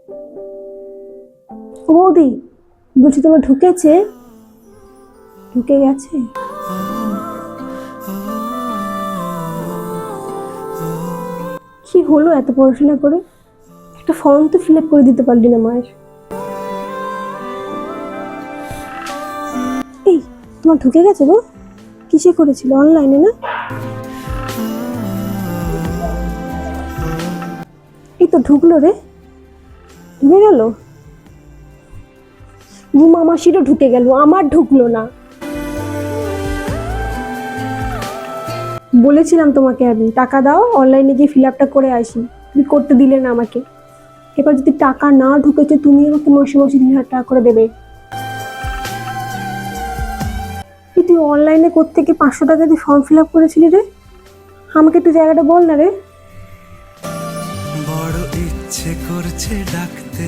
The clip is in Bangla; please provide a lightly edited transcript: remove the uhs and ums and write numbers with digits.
ও বৌদি, বলছি তোমার ঢুকে গেছে? কি হলো এত পড়াশোনা করে? একটা ফর্ম তো ফিল আপ করে দিতে পারলি না মায়ের? এই, তোমার ঢুকে গেছে গো? কিসে করেছিল, অনলাইনে না? এই তো ঢুকলো রে, ঢুকে গেল। মামাসিরও ঢুকে গেল, আমার ঢুকলো না। বলেছিলাম তোমাকে আমি, টাকা দাও, অনলাইনে গিয়ে ফিল আপটা করে আসি, তুমি করতে দিলে না আমাকে। এবার যদি টাকা না ঢুকেছে, তুমি আমাকে মাসে মাসে 3,000 টাকা করে দেবে। তুই অনলাইনে করতে গিয়ে 500 টাকা দিয়ে ফর্ম ফিল আপ করেছিলি রে? আমাকে একটু জায়গাটা বল না রে। বড় ইচ্ছে করছে ডাকতে।